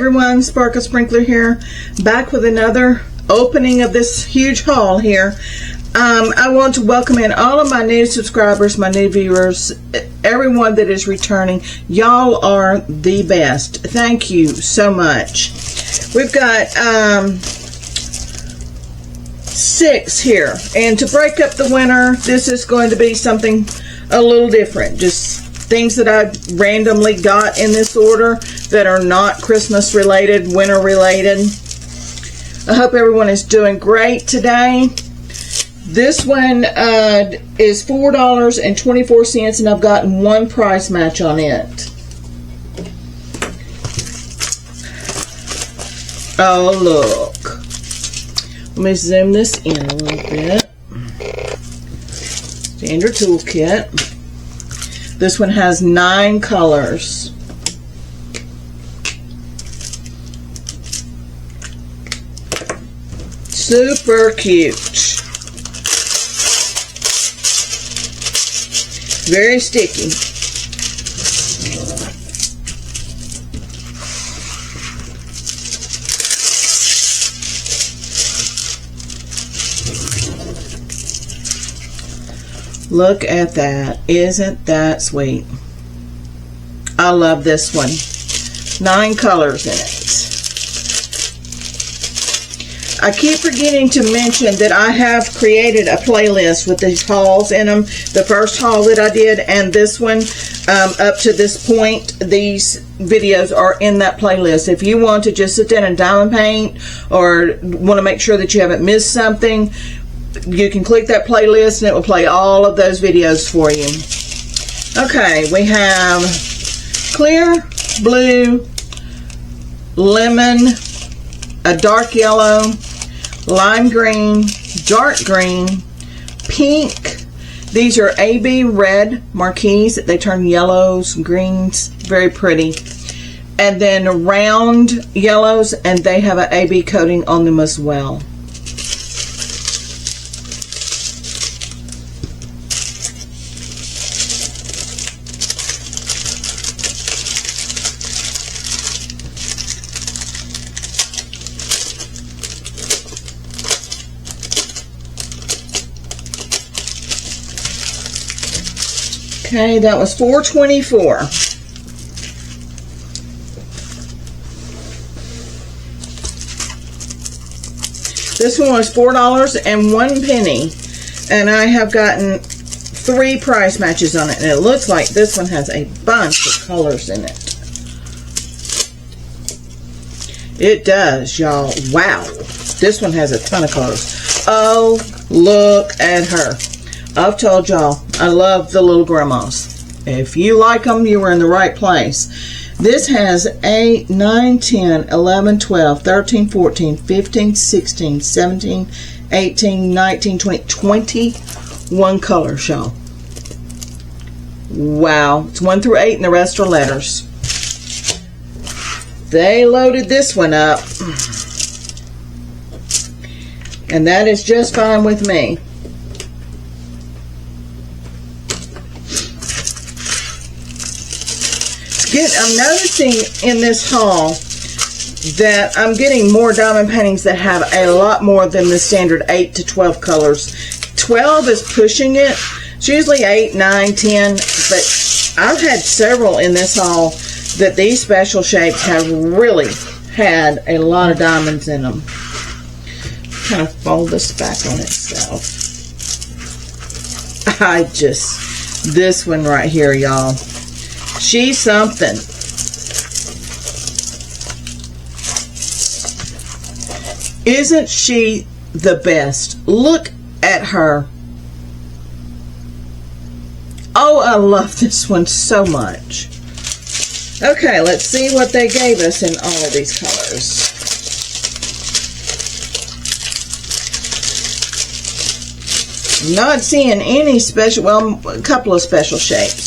everyone, Sparkle Sprinkler here, back with another opening of this huge haul here. I want to welcome in all of my new subscribers, my new viewers, everyone that is returning. Y'all are the best. Thank you so much. We've got 6 here, and to break up the winter, this is going to be something a little different. Just things that I randomly got in this order that are not Christmas related, winter related. I hope everyone is doing great today. This one is $4.24, and I've gotten one price match on it. Oh, look. Let me zoom this in a little bit. Standard toolkit. This one has 9 colors. Super cute. Very sticky. Look at that. Isn't that sweet? I love this one. 9 colors in it. I keep forgetting to mention that I have created a playlist with these hauls in them. The first haul that I did and this one, up to this point, these videos are in that playlist. If you want to just sit down and diamond paint or want to make sure that you haven't missed something, you can click that playlist and it will play all of those videos for you. Okay, we have clear, blue, lemon, a dark yellow, lime green, dark green, pink. These are AB red marquees that they turn yellows, greens, very pretty. And then round yellows, and they have an AB coating on them as well. Okay, that was $4.24. This one was $4.01, and I have gotten 3 price matches on it, and it looks like this one has a bunch of colors in it. It does, y'all. Wow. This one has a ton of colors. Oh, look at her. I've told y'all, I love the little grandmas. If you like them, you were in the right place. This has 8, 9, 10, 11, 12, 13, 14, 15, 16, 17, 18, 19, 20, 21 colors, y'all. Wow. It's 1 through 8 and the rest are letters. They loaded this one up. And that is just fine with me. I'm noticing in this haul that I'm getting more diamond paintings that have a lot more than the standard 8 to 12 colors. 12 is pushing it. It's usually 8, 9, 10, but I've had several in this haul that these special shapes have really had a lot of diamonds in them. Kind of fold this back on itself. This one right here, y'all. She's something. Isn't she the best? Look at her. Oh, I love this one so much. Okay, let's see what they gave us in all of these colors. Not seeing any special, well, a couple of special shapes.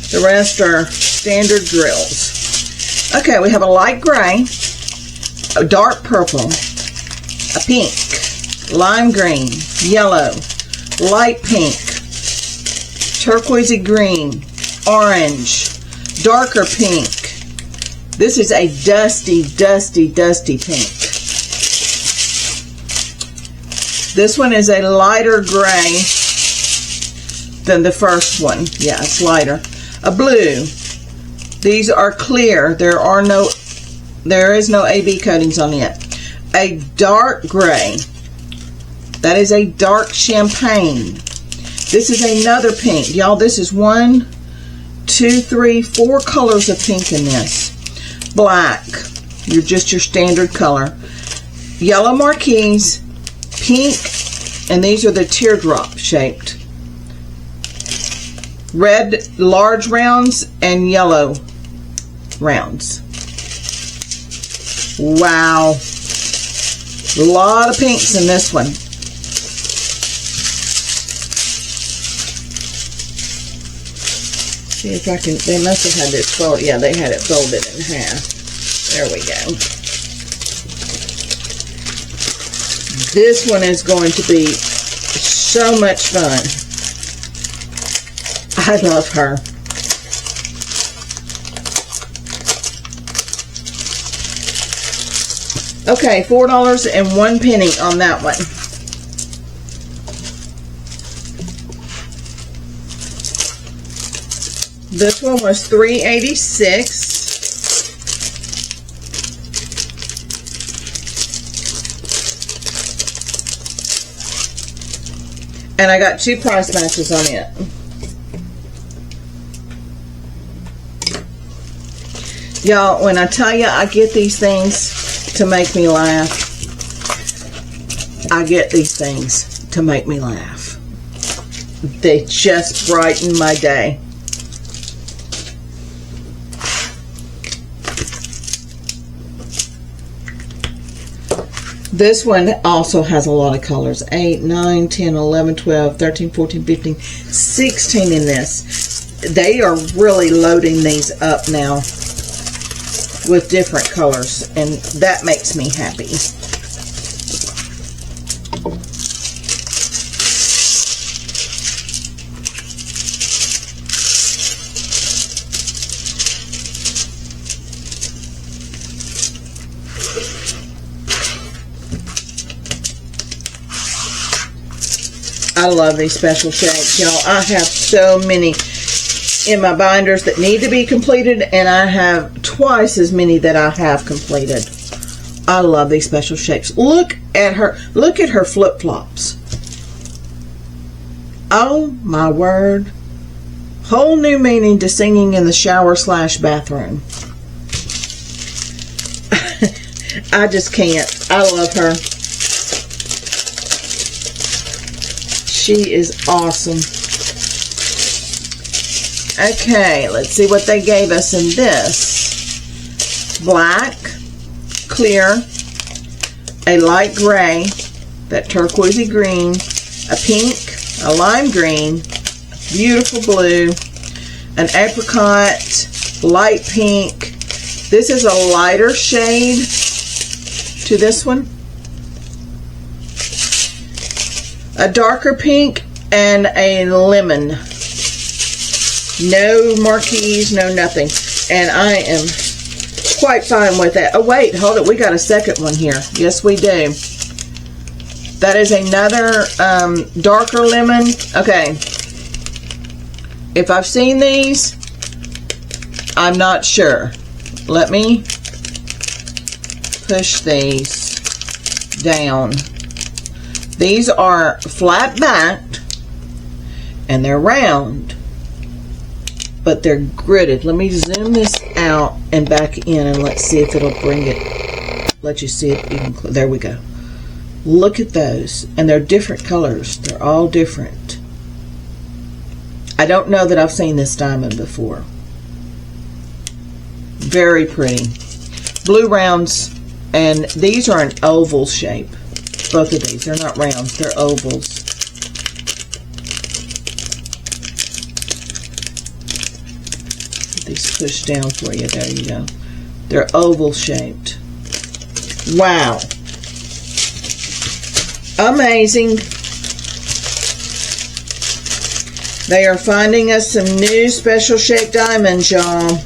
The rest are standard drills. Okay, we have a light gray, a dark purple, a pink, lime green, yellow, light pink, turquoisey green, orange, darker pink, This is a dusty, dusty, dusty pink. This one is a lighter gray than the first one. Yeah, it's lighter. A blue. These are clear. There is no AB coatings on it. A dark gray. That is a dark champagne. This is another pink. Y'all, this is 1, 2, 3, 4 colors of pink in this. Black. Just your standard color. Yellow marquise. Pink. And these are the teardrop shaped. Red large rounds and yellow rounds. Wow. A lot of pinks in this one. See if I can, they must have had this folded. Yeah, they had it folded in half. There we go. This one is going to be so much fun. I love her. Okay, $4.01 on that one. This one was $3.86. And I got 2 price matches on it. Y'all, when I tell you I get these things to make me laugh, I get these things to make me laugh. They just brighten my day. This one also has a lot of colors. 8, 9, 10, 11, 12, 13, 14, 15, 16 in this. They are really loading these up now with different colors, and that makes me happy. I love these special shapes, y'all. I have so many in my binders that need to be completed, and I have twice as many that I have completed. I love these special shapes. Look at her. Look at her flip-flops. Oh my word. Whole new meaning to singing in the shower / bathroom. I just can't. I love her. She is awesome. Okay, let's see what they gave us in this. Black, clear, a light gray, that turquoisey green, a pink, a lime green, beautiful blue, an apricot, light pink. This is a lighter shade to this one. A darker pink and a lemon. No marquise, no nothing. And I am quite fine with that. Oh, wait, hold it. We got a second one here. Yes, we do. That is another darker lemon. Okay. If I've seen these, I'm not sure. Let me push these down. These are flat backed and they're round, but they're gridded. Let me zoom this out and back in, and let's see if it'll bring it. Let you see it even. There we go. Look at those, and they're different colors. They're all different. I don't know that I've seen this diamond before. Very pretty. Blue rounds, and these are an oval shape. Both of these, they're not rounds, they're ovals. Get these pushed down for you. There you go. They're oval shaped. Wow. Amazing. They are finding us some new special shaped diamonds, y'all.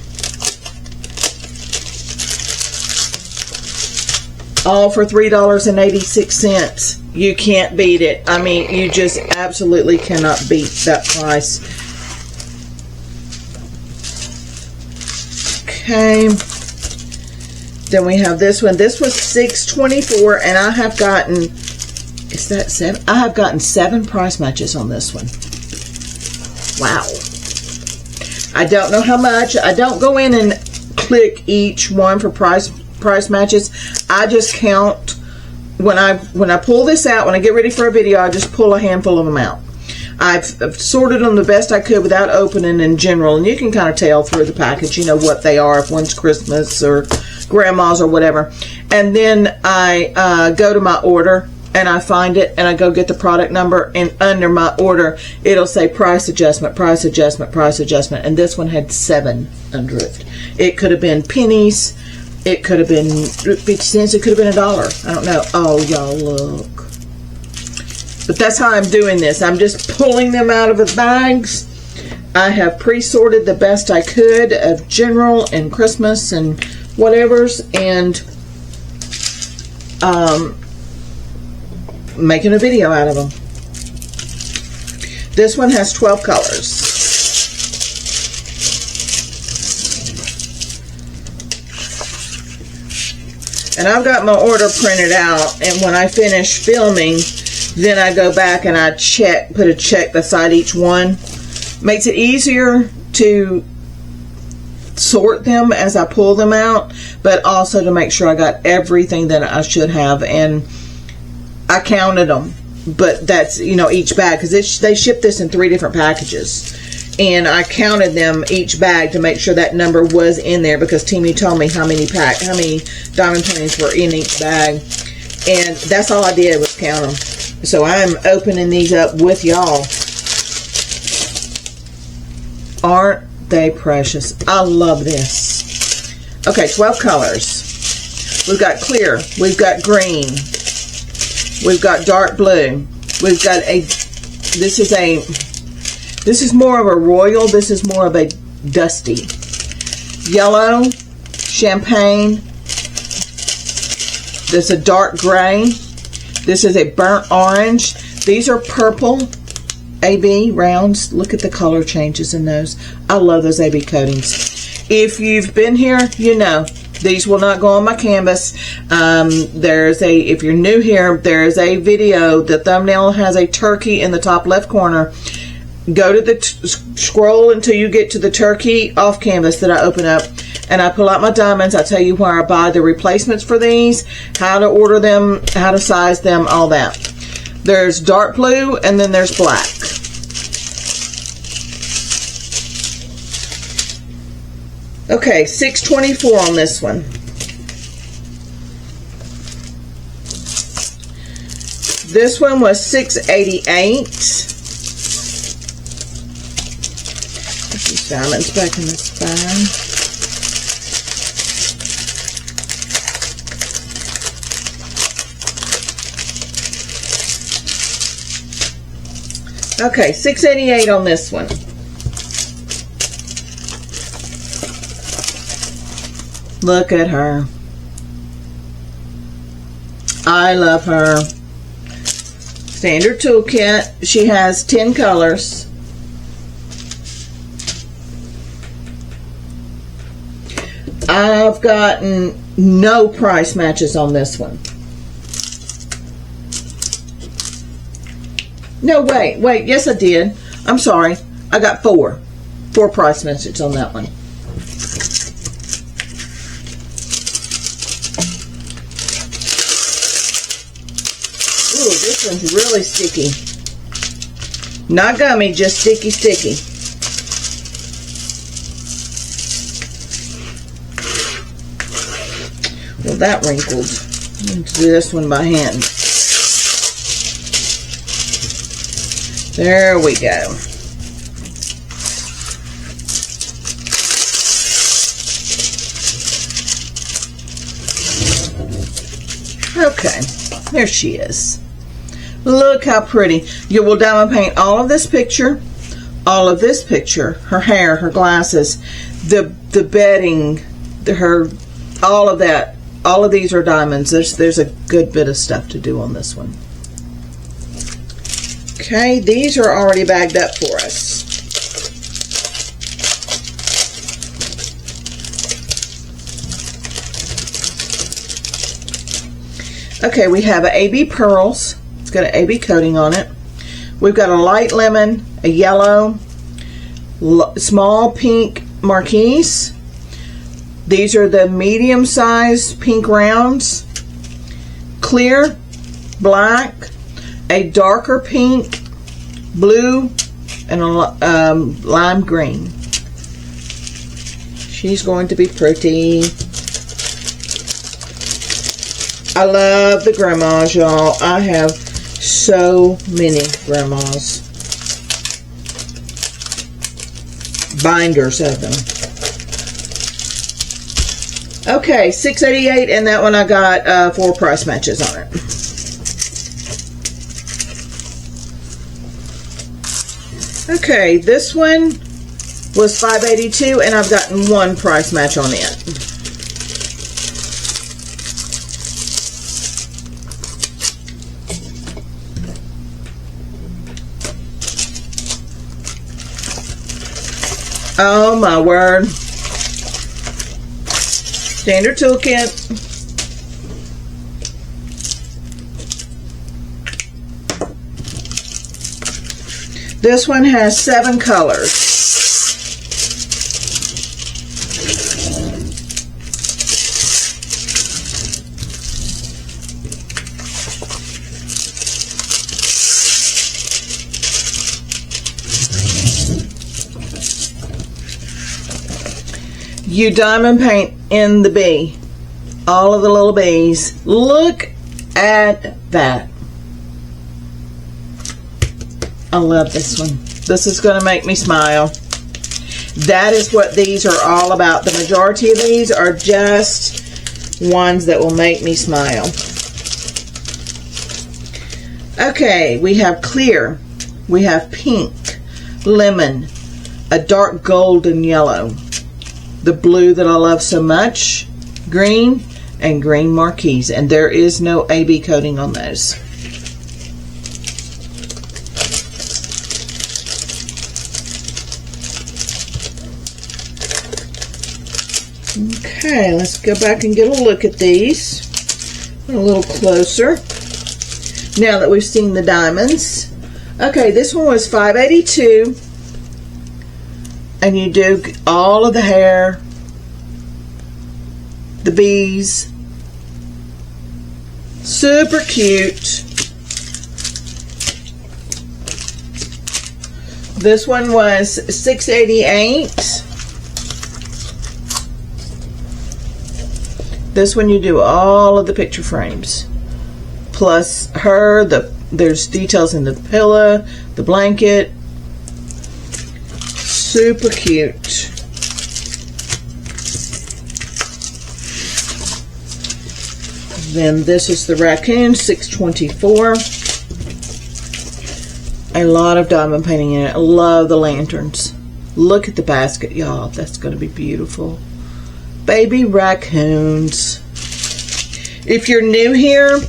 all for $3.86. You can't beat it. I mean, you just absolutely cannot beat that price. Okay. Then we have this one. This was $6.24, and I have gotten, is that 7? I have gotten 7 price matches on this one. Wow. I don't know how much. I don't go in and click each one for price matches. I just count when I pull this out. When I get ready for a video, I just pull a handful of them out. I've sorted them the best I could without opening in general, and you can kind of tell through the package, you know, what they are, if one's Christmas or grandma's or whatever. And then I go to my order and I find it and I go get the product number, and under my order it'll say price adjustment, price adjustment, price adjustment, and this one had 7 under it. It could have been pennies, it could have been 50 cents, it could have been $1. I don't know. Oh, y'all, look. But that's how I'm doing this. I'm just pulling them out of the bags. I have pre-sorted the best I could of general and Christmas and whatevers, and making a video out of them. This one has 12 colors. And I've got my order printed out, and when I finish filming, then I go back and I check, put a check beside each one. Makes it easier to sort them as I pull them out, but also to make sure I got everything that I should have. And I counted them, but that's, you know, each bag, because they ship this in 3 different packages, and I counted them each bag to make sure that number was in there, because Temu told me how many diamond paintings were in each bag, and that's all I did was count them. So I'm opening these up with y'all. Aren't they precious? I love this. Okay, 12 colors. We've got clear, we've got green, we've got dark blue, we've got this is more of a royal, this is more of a dusty. Yellow, champagne, this is a dark gray, this is a burnt orange, these are purple, AB rounds. Look at the color changes in those. I love those AB coatings. If you've been here, you know these will not go on my canvas. If you're new here, there's a video. The thumbnail has a turkey in the top left corner. Go to the scroll until you get to the turkey off canvas that I open up, and I pull out my diamonds. I tell you where I buy the replacements for these, how to order them, how to size them, all that. There's dark blue, and then there's black. Okay, $6.24 on this one. This one was $6.88. Put these diamonds back in this bag. Okay, $6.88 on this one. Look at her. I love her. Standard toolkit. She has 10 colors. I've gotten no price matches on this one. No, wait, yes I did. I'm sorry. I got 4 price matches on that one. Ooh, this one's really sticky. Not gummy, just sticky. Well, that wrinkled. Let's do this one by hand. There we go. Okay, there she is. Look how pretty. You will diamond paint all of this picture, her hair, her glasses, the bedding, all of that. all of these are diamonds. There's a good bit of stuff to do on this one. Okay, these are already bagged up for us. Okay, we have a AB Pearls. It's got an AB coating on it. We've got a light lemon, a yellow, small pink marquise. These are the medium-sized pink rounds. Clear, black, a darker pink, blue, and a lime green. She's going to be pretty. I love the grandmas, y'all. I have so many grandmas. Binders of them. Okay, $6.88, and that one I got 4 price matches on it. Okay, this one was $5.82, and I've gotten 1 price match on it. Oh my word. Standard toolkit. This one has 7 colors. You diamond paint in the bee, all of the little bees. Look at that. I love this one. This is going to make me smile. That is what these are all about. The majority of these are just ones that will make me smile. Okay, we have clear, we have pink, lemon, a dark golden yellow, the blue that I love so much, green, and green marquise. And there is no AB coating on those. Okay, let's go back and get a look at these a little closer. Now that we've seen the diamonds. Okay, this one was $5.82. And you do all of the hair, the bees. Super cute. This one was $6.88. This one you do all of the picture frames. Plus her, there's details in the pillow, the blanket. Super cute. Then this is the Racoon, $6.24. A lot of diamond painting in it. I love the lanterns. Look at the basket, y'all. That's going to be beautiful. Baby raccoons. If you're new here,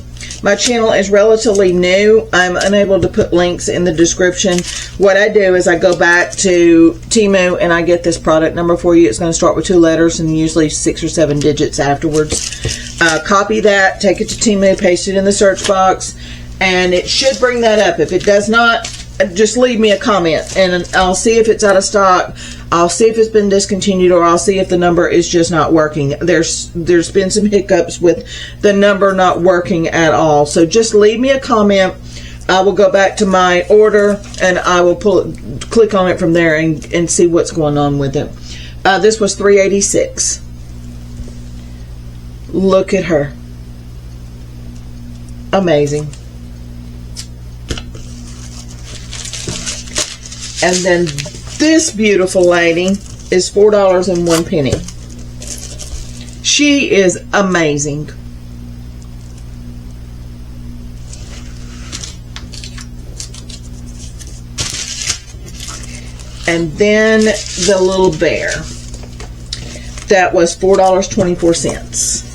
my channel is relatively new. I'm unable to put links in the description. What I do is I go back to Temu and I get this product number for you. It's going to start with 2 letters and usually 6 or 7 digits afterwards. Copy that, take it to Temu, paste it in the search box, and it should bring that up. If it does not, just leave me a comment and I'll see if it's out of stock. I'll see if it's been discontinued, or I'll see if the number is just not working. There's been some hiccups with the number not working at all. So just leave me a comment. I will go back to my order and I will click on it from there and see what's going on with it. This was $3.86. Look at her. Amazing. And then this beautiful lady is $4.01. She is amazing. And then the little bear. That was $4.24.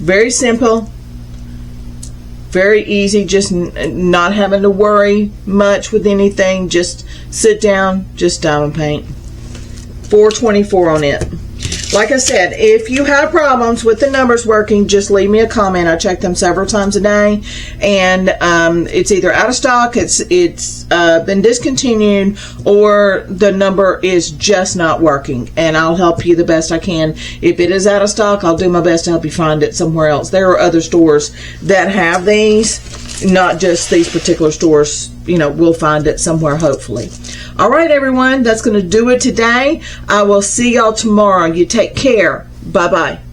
Very simple, very easy, just not having to worry much with anything. Just sit down, just diamond paint. $4.24 on it. Like I said, if you have problems with the numbers working, just leave me a comment. I check them several times a day, and it's either out of stock, it's been discontinued, or the number is just not working, and I'll help you the best I can. If it is out of stock, I'll do my best to help you find it somewhere else. There are other stores that have these, not just these particular stores. You know, we'll find it somewhere, hopefully. All right, everyone, that's going to do it today. I will see y'all tomorrow. You take care. Bye-bye.